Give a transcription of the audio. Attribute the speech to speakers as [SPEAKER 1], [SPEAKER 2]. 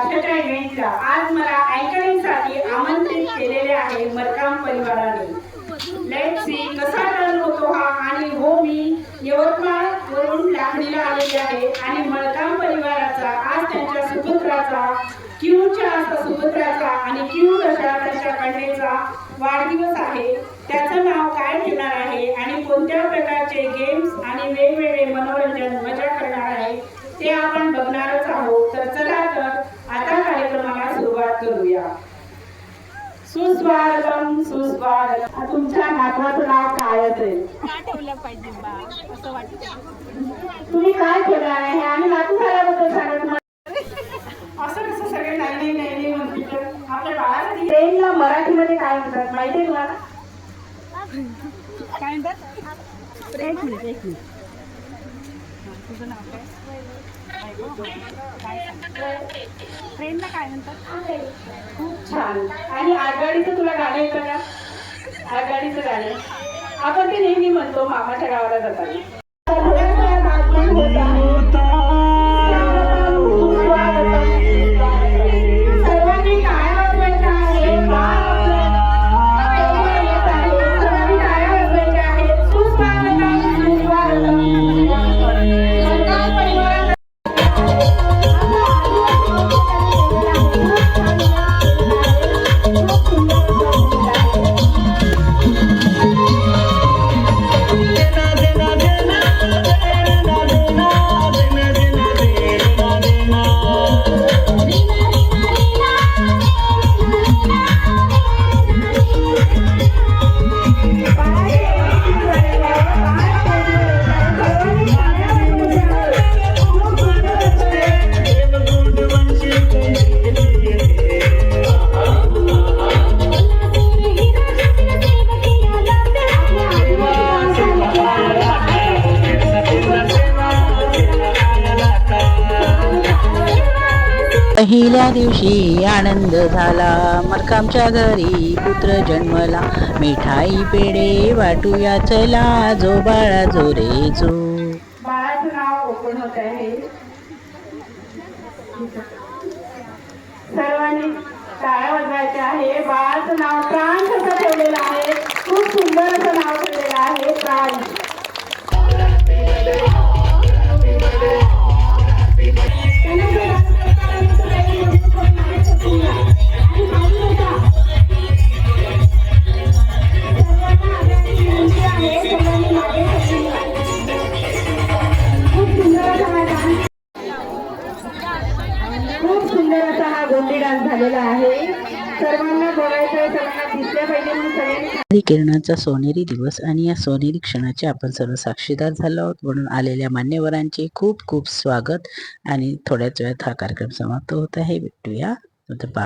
[SPEAKER 1] वर्षाच्या इव्हेंटला आज मला अँकरिंगसाठी आमंत्रित केलेले आहे मरकाम परिवाराने। लेट्स सी कसा टर्न होतो हा। आणि हो, मी यवतमाळ वरून लाखणीला आलेले आहे आणि मरकाम परिवाराचा आज त्यांच्या सुपुत्राचा क्यूच्या सुपुत्राचा आणि क्यू अशा त्यांच्या कन्येचा वाढदिवस आहे। त्याचं नाव काय ठेवणार आहे आणि कोणत्या प्रकारचे गेम्स आणि वेगवेगळे मनोरंजन मजा करणार आहे ते आपण बघणारच आहोत। तर चला तर आता कार्यक्रमाला सुरुवात करूया। सुस्वागतम सुस्वागतम। तुमच्या नातवाचं नाव काय असेल?
[SPEAKER 2] काय ठेवलं पाहिजे बा असं वाटतं?
[SPEAKER 1] तुम्ही काय ठेवणार आहे आणि नातू झाल्याबद्दल सांगा तुम्हाला। असं कसं सगळे नाही नाही म्हणतात? आपल्या बाळासाठी ट्रेनला मराठीमध्ये काय म्हणतात माहिती आहे तुम्हाला?
[SPEAKER 2] काय म्हणतात? एक मिनिट तुझं नाव काय? ट्रेनला काय म्हणतात?
[SPEAKER 1] खूप छान। आणि आगगाडीचं तुला गाणं येतं का? आगगाडीचं गाणं आपण ते नेहमी म्हणतो मामाच्या गावाला जाताना। सर्वांनी टाळ्या वाजवायच्या आहेत। सर्वांनी टाळ्या वाजवायच्या आहेत। सुस्वागतम सुस्वागतम। मरकाम परिवाराला
[SPEAKER 3] पहिल्या दिवशी आनंद झाला, मरकामच्या घरी पुत्र जन्मला। मिठाई पेढे वाटूया चला, जो बाळा जो रे जो।
[SPEAKER 1] बाळाचं नाव ओपन होत आहे। सर्वांनी टाळ्या वाजवायच्या आहे। बाळाचं नाव प्रांश असं ठेवलेलं आहे। खूप सुंदर असं नाव ठेवलेलं आहे प्रांश। खूप सुंदर असा हा गोंडी डान्स झालेला आहे। सर्वांना बघायचं, सर्वांना दिसल्या पाहिजे म्हणून सगळ्यांनी
[SPEAKER 3] किरणाचा सोनेरी दिवस आणि या सोनेरी क्षणाचे आपण सर्व साक्षीदार झालो आहोत, म्हणून आलेल्या मान्यवरांचे खूप खूप स्वागत। आणि थोड्याच वेळात हा कार्यक्रम समाप्त होत आहे। भेटूया